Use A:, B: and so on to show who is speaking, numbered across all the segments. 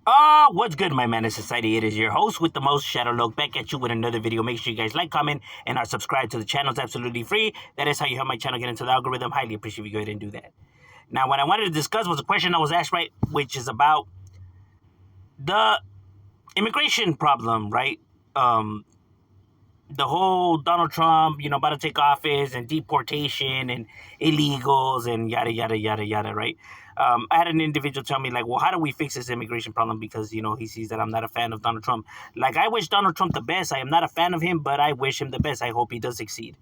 A: What's good, my man of society? It is your host with the most, Shadow Look, back at you with another video. Make sure you guys like, comment, and are subscribed to the channel. It's absolutely free. That is how you help my channel get into the algorithm. Highly appreciate if you go ahead and do that. Now, what I wanted to discuss was a question I was asked, right, which is about the immigration problem, right? Um, the whole Donald Trump, about to take office and deportation and illegals and yada, yada, yada, yada, right? I had an individual tell me, like, well, how do we fix this immigration problem? Because, he sees that I'm not a fan of Donald Trump. Like, I wish Donald Trump the best. I am not a fan of him, but I wish him the best. I hope he does succeed.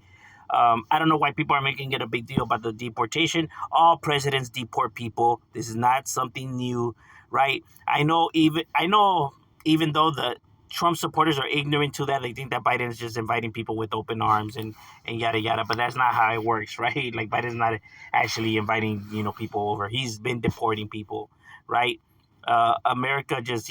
A: I don't know why people are making it a big deal about the deportation. All presidents deport people. This is not something new, right? I know even though the Trump supporters are ignorant to that, they think that Biden is just inviting people with open arms and yada yada. But that's not how it works, right? Like Biden's not actually inviting people over. He's been deporting people, right? America just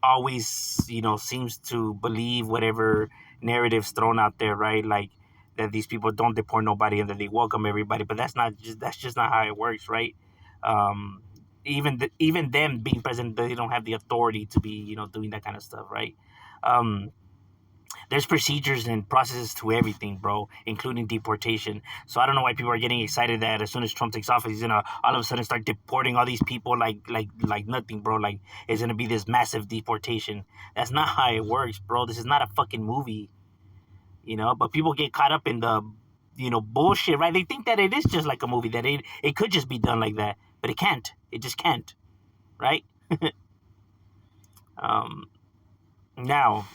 A: always seems to believe whatever narratives thrown out there, right? Like that these people don't deport nobody and that they welcome everybody, but that's just not how it works, right? Um, even them being president, they don't have the authority to be doing that kind of stuff, right? Um, there's procedures and processes to everything, bro, including deportation. So I don't know why people are getting excited that as soon as Trump takes office, he's gonna all of a sudden start deporting all these people like nothing, bro. Like it's gonna be this massive deportation. That's not how it works, bro. This is not a fucking movie. But people get caught up in the bullshit, right? They think that it is just like a movie, that it could just be done like that, but it can't. It just can't, right? um Now,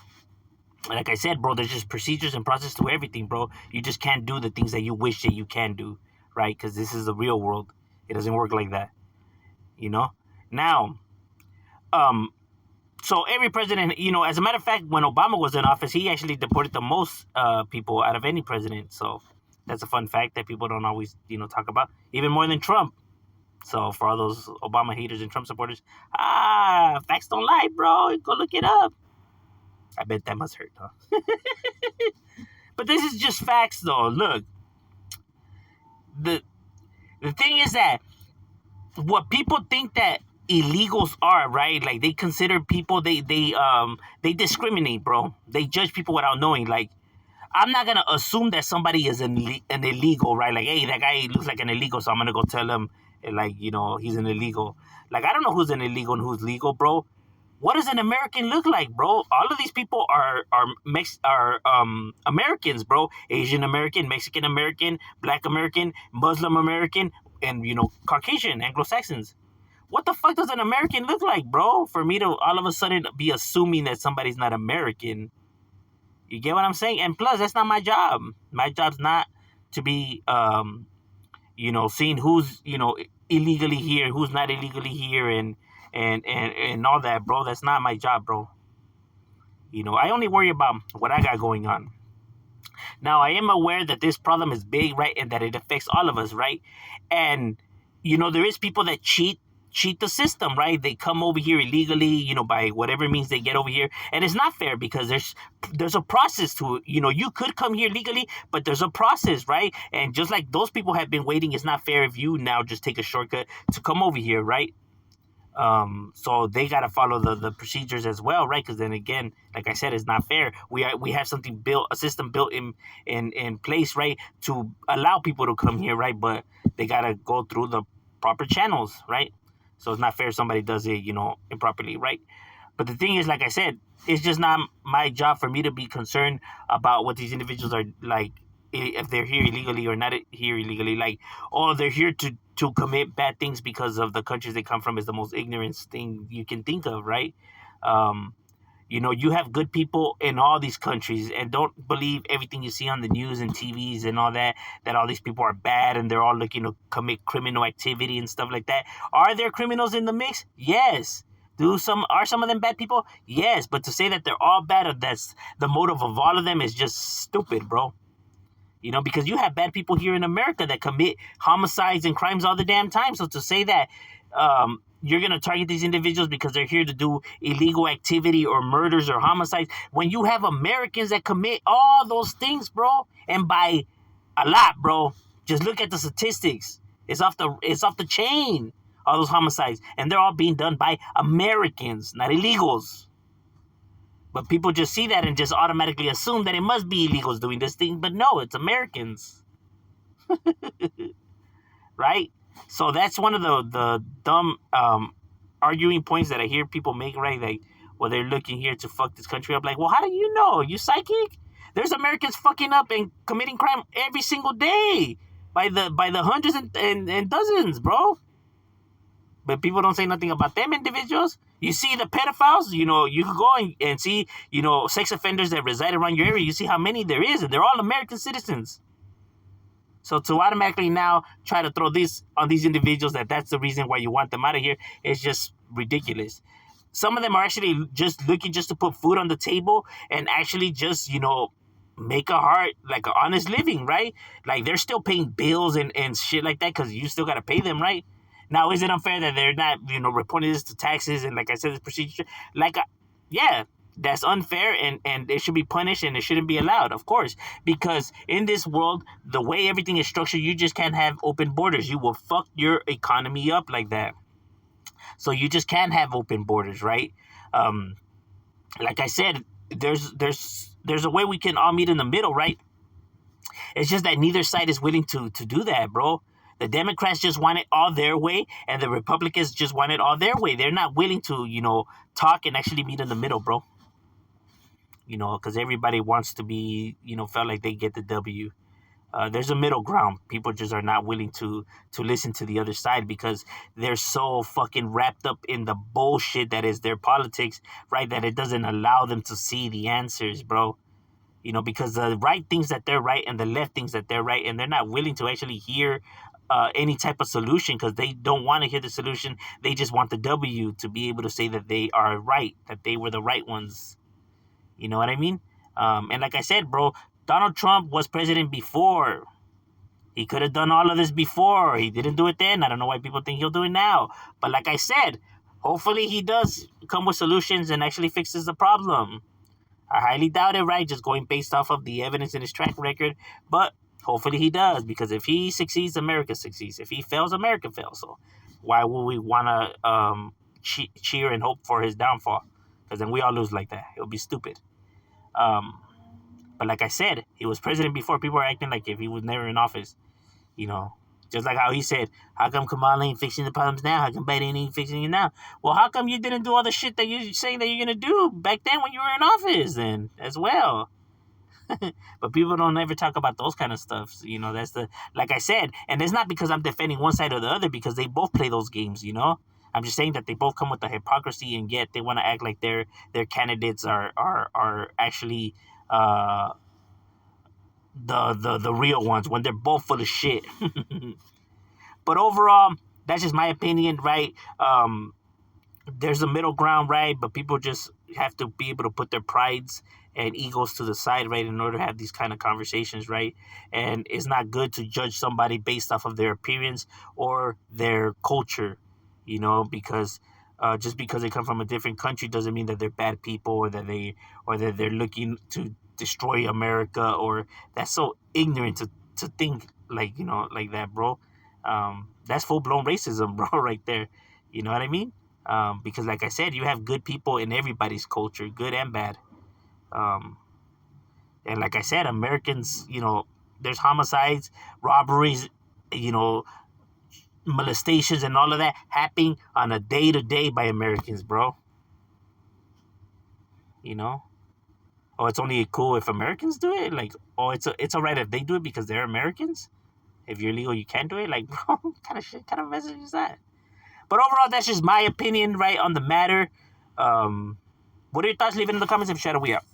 A: like I said, bro, there's just procedures and process to everything, bro. You just can't do the things that you wish that you can do, right? Because this is the real world. It doesn't work like that, you know now. um so every president, as a matter of fact, when Obama was in office, he actually deported the most people out of any president. So that's a fun fact that people don't always, talk about, even more than Trump. So for all those Obama haters and Trump supporters, facts don't lie, bro. Go look it up. I bet that must hurt, huh? But this is just facts, though. Look, the the thing is that what people think that illegals are, right? Like they consider people, they discriminate, bro. They judge people without knowing. Like I'm not gonna assume that somebody is an illegal, right? Like, hey, that guy looks like an illegal, so I'm gonna go tell him, like, he's an illegal. Like, I don't know who's an illegal and who's legal, bro. What does an American look like, bro? All of these people are Americans, bro. Asian American, Mexican American, Black American, Muslim American, and Caucasian, Anglo Saxons. What the fuck does an American look like, bro? For me to all of a sudden be assuming that somebody's not American. You get what I'm saying? And plus, that's not my job. My job's not to be, seeing who's, illegally here, who's not illegally here, and all that, bro. That's not my job, bro. I only worry about what I got going on. Now, I am aware that this problem is big, right, and that it affects all of us, right? And there is people that cheat the system, right? They come over here illegally, by whatever means they get over here, and it's not fair because there's a process to it. You could come here legally, but there's a process, right? And just like those people have been waiting, it's not fair if you now just take a shortcut to come over here, right? So they got to follow the procedures as well, right? Because then again, like I said, it's not fair. We have something built, a system built in place, right, to allow people to come here, right? But they got to go through the proper channels, right? So it's not fair if somebody does it, improperly, right? But the thing is, like I said, it's just not my job for me to be concerned about what these individuals are like, if they're here illegally or not here illegally. Like, oh, they're here to commit bad things because of the countries they come from, is the most ignorant thing you can think of, right? Um, you have good people in all these countries, and don't believe everything you see on the news and TVs and all that, that all these people are bad and they're all looking to commit criminal activity and stuff like that. Are there criminals in the mix? Yes. Are some of them bad people? Yes. But to say that they're all bad, or that's the motive of all of them, is just stupid, bro. Because you have bad people here in America that commit homicides and crimes all the damn time. So to say that you're going to target these individuals because they're here to do illegal activity or murders or homicides, when you have Americans that commit all those things, bro, and by a lot, bro, just look at the statistics. It's off the chain. all those homicides, and they're all being done by Americans, not illegals. But people just see that and just automatically assume that it must be illegals doing this thing. But no, it's Americans, right? So that's one of the dumb arguing points that I hear people make, right? Like, well, they're looking here to fuck this country up. Like, well, how do you know? You psychic? There's Americans fucking up and committing crime every single day by the hundreds and dozens, bro. But people don't say nothing about them individuals. You see the pedophiles, you can go and see, sex offenders that reside around your area. You see how many there is, and they're all American citizens. So to automatically now try to throw this on these individuals that's the reason why you want them out of here is just ridiculous. Some of them are actually just looking just to put food on the table and actually just, make a like an honest living, right? Like they're still paying bills and shit like that because you still got to pay them, right? Now, is it unfair that they're not, reporting this to taxes and, like I said, this procedure? Like, yeah, that's unfair and it should be punished and it shouldn't be allowed, of course. Because in this world, the way everything is structured, you just can't have open borders. You will fuck your economy up like that. So you just can't have open borders, right? Like I said, there's a way we can all meet in the middle, right? It's just that neither side is willing to do that, bro. The Democrats just want it all their way, and the Republicans just want it all their way. They're not willing to, talk and actually meet in the middle, bro. Because everybody wants to be, felt like they get the W. There's a middle ground. People just are not willing to listen to the other side because they're so fucking wrapped up in the bullshit that is their politics, right? That it doesn't allow them to see the answers, bro. Because the right things that they're right and the left things that they're right, and they're not willing to actually hear any type of solution because they don't want to hear the solution. They just want the W to be able to say that they are right, that they were the right ones. You know what I mean? And like I said, bro, Donald Trump was president before. He could have done all of this before. He didn't do it then. I don't know why people think he'll do it now. But like I said, hopefully he does come with solutions and actually fixes the problem. I highly doubt it, right? Just going based off of the evidence in his track record. But hopefully he does, because if he succeeds, America succeeds. If he fails, America fails. So why would we want to cheer and hope for his downfall? Because then we all lose like that. It would be stupid. But like I said, he was president before. People are acting like if he was never in office. Just like how he said, how come Kamala ain't fixing the problems now? How come Biden ain't fixing it now? Well, how come you didn't do all the shit that you're saying that you're going to do back then when you were in office then as well? But people don't ever talk about those kind of stuff. That's like I said, and it's not because I'm defending one side or the other, because they both play those games, I'm just saying that they both come with the hypocrisy, and yet they want to act like their candidates are actually the real ones when they're both full of shit. But overall, that's just my opinion, right? There's a middle ground, right? But people just have to be able to put their prides and egos to the side, right, in order to have these kind of conversations, right? And it's not good to judge somebody based off of their appearance or their culture, because just because they come from a different country doesn't mean that they're bad people, or that they're looking to destroy America, or that's so ignorant to think like that, bro. That's full-blown racism, bro, right there. You know what I mean? Because like I said, you have good people in everybody's culture, good and bad. And like I said, Americans, there's homicides, robberies, molestations and all of that happening on a day-to-day by Americans, bro. Oh, it's only cool if Americans do it? Like, oh, it's all right if they do it because they're Americans? If you're illegal, you can't do it? Like, bro, what kind of shit, kind of message is that? But overall, that's just my opinion, right, on the matter. What are your thoughts? Leave it in the comments. If Shadow, we out.